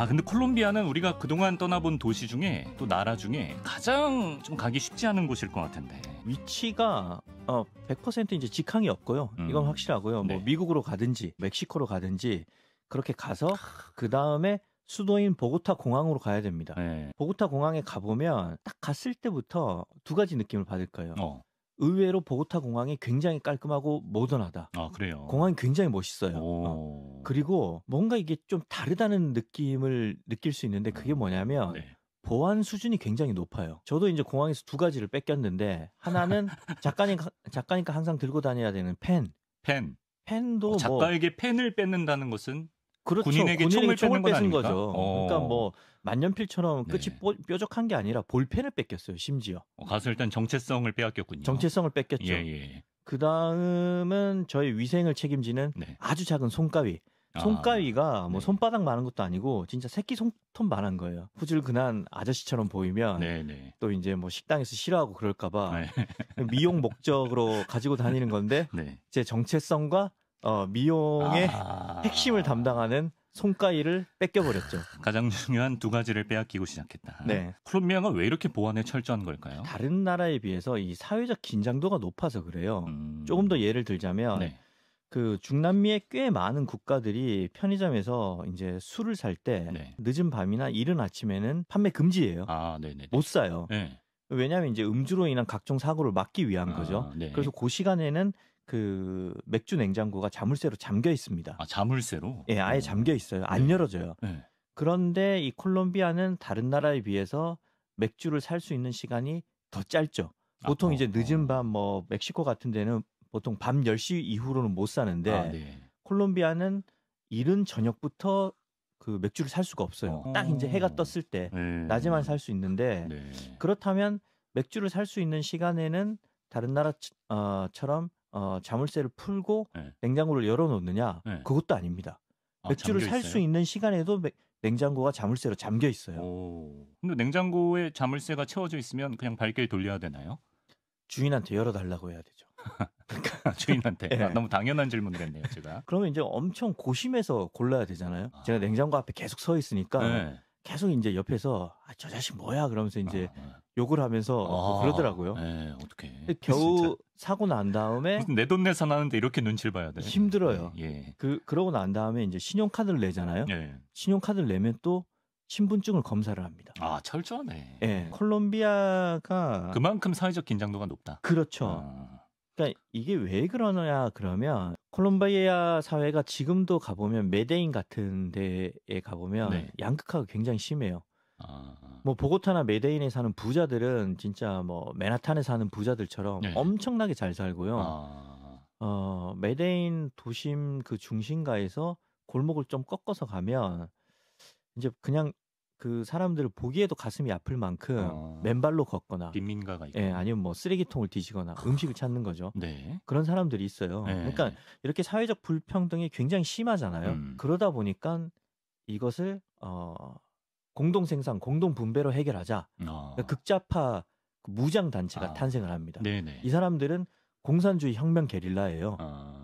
근데 콜롬비아는 우리가 그동안 떠나본 도시 중에 또 나라 중에 가장 좀 가기 쉽지 않은 곳일 것 같은데. 위치가 100% 이제 직항이 없고요. 이건 확실하고요. 네. 뭐 미국으로 가든지 멕시코로 가든지 그렇게 가서 그 다음에 수도인 보고타 공항으로 가야 됩니다. 네. 보고타 공항에 가보면 딱 갔을 때부터 두 가지 느낌을 받을 거예요. 의외로 보고타 공항이 굉장히 깔끔하고 모던하다. 그래요. 공항이 굉장히 멋있어요. 그리고 뭔가 이게 좀 다르다는 느낌을 느낄 수 있는데 그게 뭐냐면 네. 보안 수준이 굉장히 높아요. 저도 이제 공항에서 두 가지를 뺏겼는데 하나는 작가니까 항상 들고 다녀야 되는 펜. 펜도 작가에게 펜을 뺏는다는 것은 그렇죠. 군인에게 총을 뺏는 건 아닙니까? 거죠. 그러니까 뭐 만년필처럼 끝이 네. 뾰족한 게 아니라 볼펜을 뺏겼어요. 심지어. 가서 일단 정체성을 빼앗겼군요. 정체성을 뺏겼죠. 예. 그 다음은 저희 위생을 책임지는 네. 아주 작은 손가위. 손가위가 뭐 네. 손바닥 많은 것도 아니고 진짜 새끼 손톱 많은 거예요. 후줄근한 아저씨처럼 보이면 네. 또 이제 뭐 식당에서 싫어하고 그럴까봐 네. 미용 목적으로 가지고 다니는 건데 네. 제 정체성과 미용의 핵심을 담당하는 손가위를 뺏겨버렸죠. 가장 중요한 두 가지를 빼앗기고 시작했다. 네. 콜롬비아가 왜 이렇게 보안에 철저한 걸까요? 다른 나라에 비해서 이 사회적 긴장도가 높아서 그래요. 조금 더 예를 들자면 네. 그 중남미의 꽤 많은 국가들이 편의점에서 이제 술을 살 때 네. 늦은 밤이나 이른 아침에는 판매 금지예요. 네네. 못 사요. 네. 왜냐하면 이제 음주로 인한 각종 사고를 막기 위한 거죠. 네. 그래서 그 시간에는 그 맥주 냉장고가 자물쇠로 잠겨 있습니다. 자물쇠로? 예, 아예 잠겨 있어요. 안 네. 열어져요. 네. 그런데 이 콜롬비아는 다른 나라에 비해서 맥주를 살 수 있는 시간이 더 짧죠. 보통 이제 늦은 밤 뭐 멕시코 같은 데는 보통 밤 10시 이후로는 못 사는데 네. 콜롬비아는 이른 저녁부터 그 맥주를 살 수가 없어요. 딱 이제 해가 떴을 때 낮에만 살 수 있는데 그렇다면 맥주를 살 수 있는 시간에는 다른 나라처럼 자물쇠를 풀고 냉장고를 열어놓느냐? 그것도 아닙니다. 맥주를 살 수 있는 시간에도 냉장고가 자물쇠로 잠겨 있어요. 근데 냉장고에 자물쇠가 채워져 있으면 그냥 밝게 돌려야 되나요? 주인한테 열어달라고 해야 되죠. 주인한테? 네. 너무 당연한 질문을 했네요, 제가. 그러면 이제 엄청 고심해서 골라야 되잖아요. 제가 냉장고 앞에 계속 서 있으니까 계속 이제 옆에서 저 자식 뭐야 그러면서 이제 욕을 하면서 그러더라고요. 어떡해. 겨우 진짜. 사고 난 다음에 무슨 내돈내산 하는데 이렇게 눈치를 봐야 돼? 힘들어요. 예. 그러고 난 다음에 이제 신용카드를 내잖아요. 신용카드를 내면 또 신분증을 검사를 합니다. 철저하네. 예. 콜롬비아가 그만큼 사회적 긴장도가 높다. 그렇죠. 그러니까 이게 왜 그러냐 그러면 콜롬비아 사회가 지금도 가보면 메데인 같은 데에 가보면 양극화가 굉장히 심해요. 뭐 보고타나 메데인에 사는 부자들은 진짜 뭐 맨하탄에 사는 부자들처럼 엄청나게 잘 살고요. 메데인 도심 그 중심가에서 골목을 좀 꺾어서 가면 이제 그냥 그 사람들을 보기에도 가슴이 아플 만큼 맨발로 걷거나 빈민가가 있고 아니면 뭐 쓰레기통을 뒤지거나 음식을 찾는 거죠. 그런 사람들이 있어요. 그러니까 이렇게 사회적 불평등이 굉장히 심하잖아요. 그러다 보니까 이것을 공동 생산, 공동 분배로 해결하자. 그러니까 극좌파 무장 단체가 탄생을 합니다. 이 사람들은 공산주의 혁명 게릴라예요.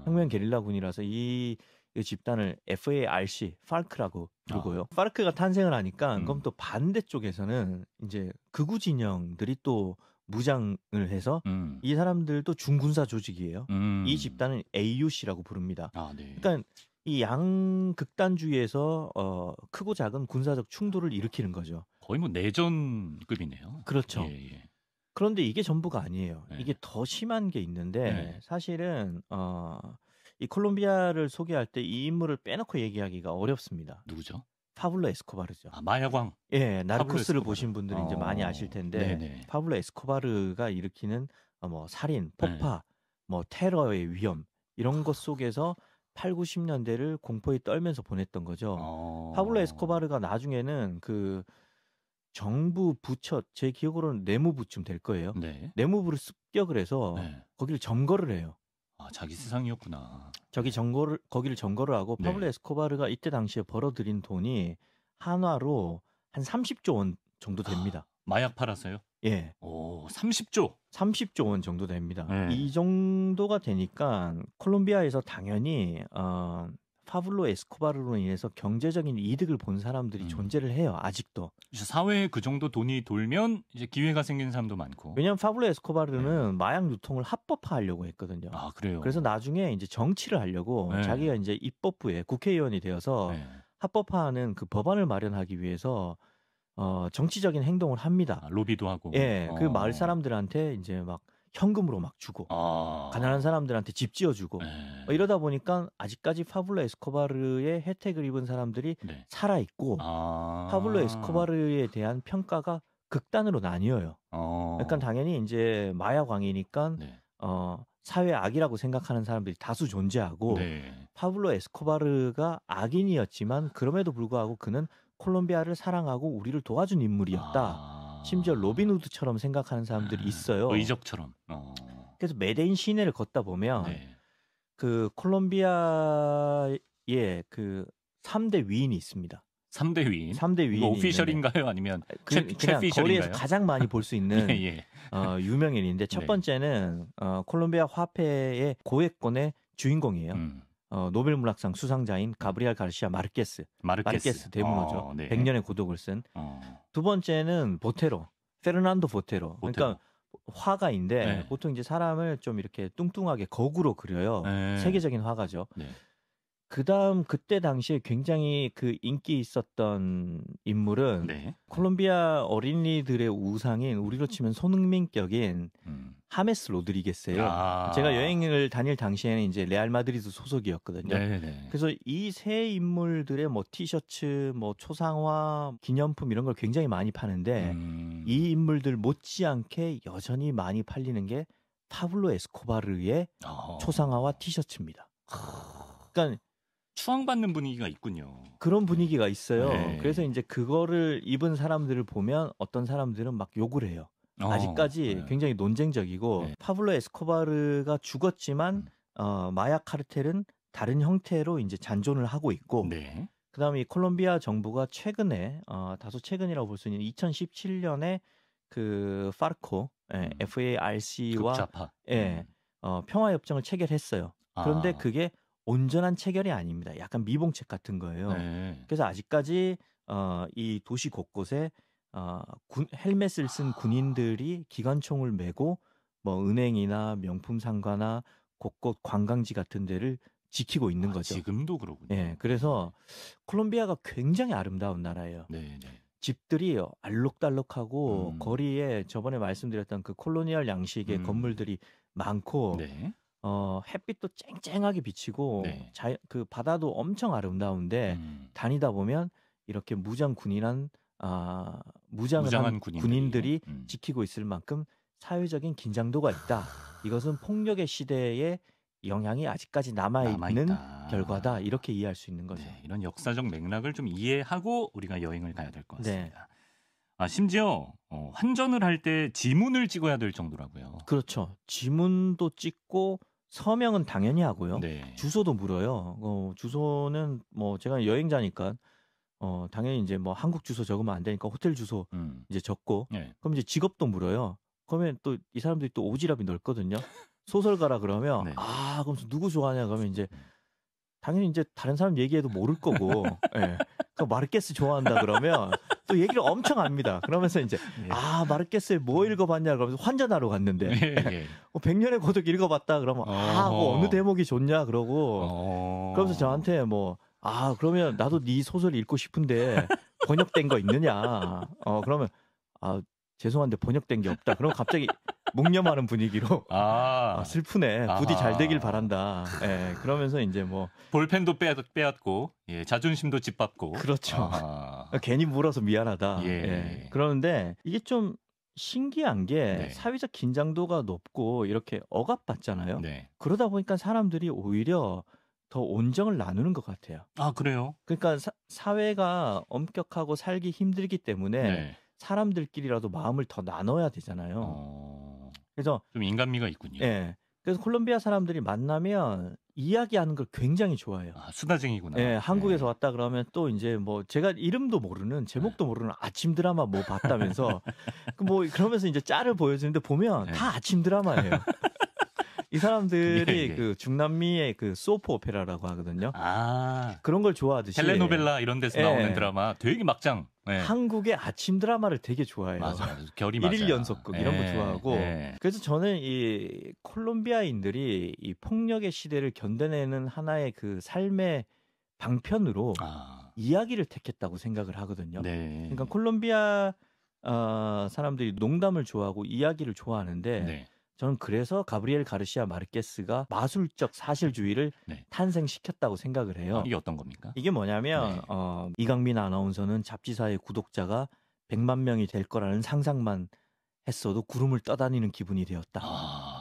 혁명 게릴라군이라서 이 집단을 FARC, FARC라고 부르고요. FARC가 탄생을 하니까 그럼 또 반대쪽에서는 이제 극우 진영들이 또 무장을 해서 이 사람들도 중군사 조직이에요. 이 집단은 AUC라고 부릅니다. 그러니까 이 양극단주의에서 크고 작은 군사적 충돌을 일으키는 거죠. 거의 뭐 내전급이네요. 그렇죠. 그런데 이게 전부가 아니에요. 이게 더 심한 게 있는데 사실은 이 콜롬비아를 소개할 때 이 인물을 빼놓고 얘기하기가 어렵습니다. 누구죠? 파블로 에스코바르죠. 마야광. 예, 나르코스를 보신 분들이 이제 많이 아실 텐데 파블로 에스코바르가 일으키는 뭐 살인, 폭파, 뭐 테러의 위험 이런 것 속에서 8, 90년대를 공포에 떨면서 보냈던 거죠. 파블로 에스코바르가 나중에는 그 정부 부처 제 기억으로는 내무부쯤 될 거예요. 내무부를 습격을 해서 거기를 점거를 해요. 자기 세상이었구나. 거기를 점거를 하고 파블로 에스코바르가 이때 당시에 벌어들인 돈이 한화로 한 30조 원 정도 됩니다. 마약 팔아서요? 예. 30조? 30조 원 정도 됩니다. 이 정도가 되니까 콜롬비아에서 당연히 파블로 에스코바르로 인해서 경제적인 이득을 본 사람들이 존재를 해요. 아직도. 사회에 그 정도 돈이 돌면 이제 기회가 생기는 사람도 많고. 왜냐하면 파블로 에스코바르는 마약 유통을 합법화하려고 했거든요. 아, 그래요? 그래서 나중에 이제 정치를 하려고 자기가 이제 입법부에 국회의원이 되어서 합법화하는 그 법안을 마련하기 위해서 정치적인 행동을 합니다. 아, 로비도 하고. 예, 그 마을 사람들한테 이제 막 현금으로 막 주고 가난한 사람들한테 집 지어주고 이러다 보니까 아직까지 파블로 에스코바르의 혜택을 입은 사람들이 살아있고 파블로 에스코바르에 대한 평가가 극단으로 나뉘어요. 그러니까 당연히 이제 마약왕이니까 사회 악이라고 생각하는 사람들이 다수 존재하고 파블로 에스코바르가 악인이었지만 그럼에도 불구하고 그는 콜롬비아를 사랑하고 우리를 도와준 인물이었다. 심지어 로빈후드처럼 생각하는 사람들이 있어요. 의적처럼. 그래서 메데인 시내를 걷다 보면 그 콜롬비아의 그 3대 위인이 있습니다. 3대 위인? 3대 위인이 오피셜인가요? 아니면 그냥 거리에서 가장 많이 볼 수 있는 유명인인데 첫 번째는 콜롬비아 화폐의 고액권의 주인공이에요. 노벨 문학상 수상자인 가브리엘 가르시아 마르케스 대문호죠. 100년의 고독을 쓴. 두 번째는 보테로, 페르난도 보테로. 그러니까 화가인데 보통 이제 사람을 좀 이렇게 뚱뚱하게 거구로 그려요. 세계적인 화가죠. 그다음 그때 당시에 굉장히 그 인기 있었던 인물은 콜롬비아 어린이들의 우상인 우리로 치면 손흥민격인 하메스 로드리게스예요. 제가 여행을 다닐 당시에는 이제 레알 마드리드 소속이었거든요. 그래서 이 세 인물들의 뭐 티셔츠, 뭐 초상화, 기념품 이런 걸 굉장히 많이 파는데 이 인물들 못지않게 여전히 많이 팔리는 게 파블로 에스코바르의 초상화와 티셔츠입니다. 그러니까 추앙받는 분위기가 있군요. 그런 분위기가 있어요. 그래서 이제 그거를 입은 사람들을 보면 어떤 사람들은 막 욕을 해요. 아직까지 굉장히 논쟁적이고 파블로 에스코바르가 죽었지만 마약 카르텔은 다른 형태로 이제 잔존을 하고 있고 그다음에 이 콜롬비아 정부가 최근에 다소 최근이라고 볼 수 있는 2017년에 그 파르코 FARC와 평화 협정을 체결했어요. 그런데 그게 온전한 체결이 아닙니다. 약간 미봉책 같은 거예요. 그래서 아직까지 이 도시 곳곳에 헬멧을 쓴 군인들이 기관총을 메고 뭐 은행이나 명품 상가나 곳곳 관광지 같은 데를 지키고 있는 거죠. 지금도 그러군요. 그래서 콜롬비아가 굉장히 아름다운 나라예요. 집들이 알록달록하고 거리에 저번에 말씀드렸던 그 콜로니얼 양식의 건물들이 많고 햇빛도 쨍쨍하게 비치고 그 바다도 엄청 아름다운데 다니다 보면 이렇게 무장한 군인들이 지키고 있을 만큼 사회적인 긴장도가 있다. 이것은 폭력의 시대에 영향이 아직까지 남아있는 결과다. 이렇게 이해할 수 있는 거죠. 이런 역사적 맥락을 좀 이해하고 우리가 여행을 가야 될 것 같습니다. 심지어 환전을 할 때 지문을 찍어야 될 정도라고요. 그렇죠. 지문도 찍고 서명은 당연히 하고요. 주소도 물어요. 주소는 뭐 제가 여행자니까 당연히 이제 뭐 한국 주소 적으면 안 되니까 호텔 주소 이제 적고 그럼 이제 직업도 물어요. 그러면 또 이 사람들이 또 오지랖이 넓거든요. 소설가라 그러면 그럼 누구 좋아하냐 그러면 이제 당연히 이제 다른 사람 얘기해도 모를 거고 그 마르케스 좋아한다 그러면 또 얘기를 엄청 합니다. 그러면서 이제 마르케스에 뭐 읽어봤냐 그러면서 환전하러 갔는데 100년의 고독 읽어봤다 그러면 뭐 어느 대목이 좋냐 그러고 그러면서 저한테 뭐 그러면 나도 네 소설 읽고 싶은데 번역된 거 있느냐 그러면 죄송한데 번역된 게 없다. 그럼 갑자기 묵념하는 분위기로 슬프네. 부디 잘 되길 바란다. 그러면서 이제 뭐 볼펜도 빼앗고 자존심도 짓밟고 그렇죠. 괜히 물어서 미안하다. 그러는데 이게 좀 신기한 게 사회적 긴장도가 높고 이렇게 억압받잖아요. 그러다 보니까 사람들이 오히려 더 온정을 나누는 것 같아요. 그래요? 그러니까 사회가 엄격하고 살기 힘들기 때문에 사람들끼리라도 마음을 더 나눠야 되잖아요. 그래서 좀 인간미가 있군요. 그래서 콜롬비아 사람들이 만나면 이야기하는 걸 굉장히 좋아해요. 수다쟁이구나. 한국에서 왔다 그러면 또 이제 뭐 제가 이름도 모르는 제목도 모르는 아침 드라마 뭐 봤다면서 뭐 그러면서 이제 짤을 보여주는데 보면 다 아침 드라마예요. 이 사람들이 예, 예. 그 중남미의 그 소프 오페라라고 하거든요. 아, 그런 걸 좋아하듯이 텔레노벨라 이런 데서 예. 나오는 드라마 되게 막장. 예. 한국의 아침 드라마를 되게 좋아해요. 맞아. 결이 1일 맞아요. 연속극 이런 거 예, 좋아하고 예. 그래서 저는 이 콜롬비아인들이 이 폭력의 시대를 견뎌내는 하나의 그 삶의 방편으로 이야기를 택했다고 생각을 하거든요. 네. 그러니까 콜롬비아 사람들이 농담을 좋아하고 이야기를 좋아하는데 네. 저는 그래서 가브리엘 가르시아 마르케스가 마술적 사실주의를 네. 탄생시켰다고 생각을 해요. 이게 어떤 겁니까? 이게 뭐냐면 네. 이강민 아나운서는 잡지사의 구독자가 100만 명이 될 거라는 상상만 했어도 구름을 떠다니는 기분이 되었다.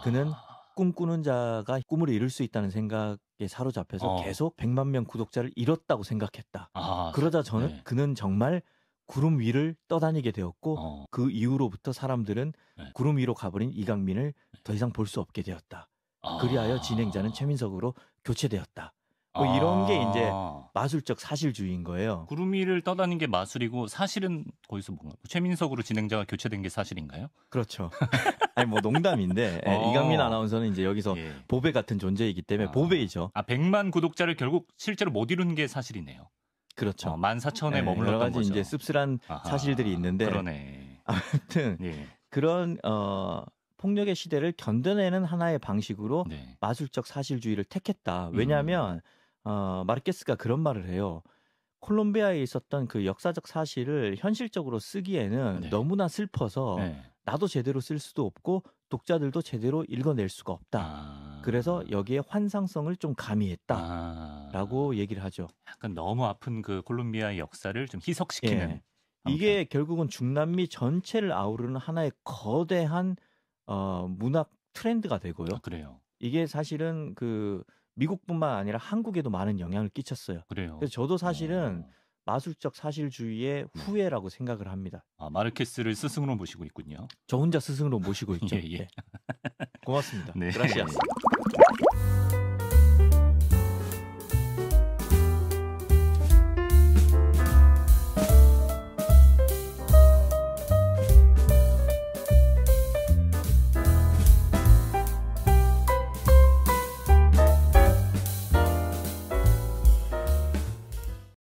그는 꿈꾸는 자가 꿈을 이룰 수 있다는 생각에 사로잡혀서 계속 100만 명 구독자를 잃었다고 생각했다. 그러자 저는 그는 정말 구름 위를 떠다니게 되었고 그 이후로부터 사람들은 구름 위로 가버린 이강민을 더 이상 볼 수 없게 되었다. 그리하여 진행자는 최민석으로 교체되었다. 뭐 이런 게 이제 마술적 사실주의인 거예요. 구름 위를 떠다니는 게 마술이고 사실은 거기서 뭔가 최민석으로 진행자가 교체된 게 사실인가요? 그렇죠. 아니 뭐 농담인데 이강민 아나운서는 이제 여기서 보배 같은 존재이기 때문에 보배이죠. 100만 구독자를 결국 실제로 못 이룬 게 사실이네요. 그렇죠. 14,000에 머물렀던 여러 가지 거죠. 이제 씁쓸한 사실들이 있는데 그러네. 아무튼 그런 폭력의 시대를 견뎌내는 하나의 방식으로 마술적 사실주의를 택했다. 왜냐하면 마르케스가 그런 말을 해요. 콜롬비아에 있었던 그 역사적 사실을 현실적으로 쓰기에는 너무나 슬퍼서 나도 제대로 쓸 수도 없고 독자들도 제대로 읽어낼 수가 없다. 그래서 여기에 환상성을 좀 가미했다라고 얘기를 하죠. 약간 너무 아픈 그 콜롬비아의 역사를 좀 희석시키는. 이게 결국은 중남미 전체를 아우르는 하나의 거대한 문학 트렌드가 되고요. 그래요. 이게 사실은 그 미국뿐만 아니라 한국에도 많은 영향을 끼쳤어요. 그래요. 그래서 저도 사실은 마술적 사실주의의 후예라고 생각을 합니다. 마르케스를 스승으로 모시고 있군요. 저 혼자 스승으로 모시고 있죠. 예. 고맙습니다. 네. 그라시아스.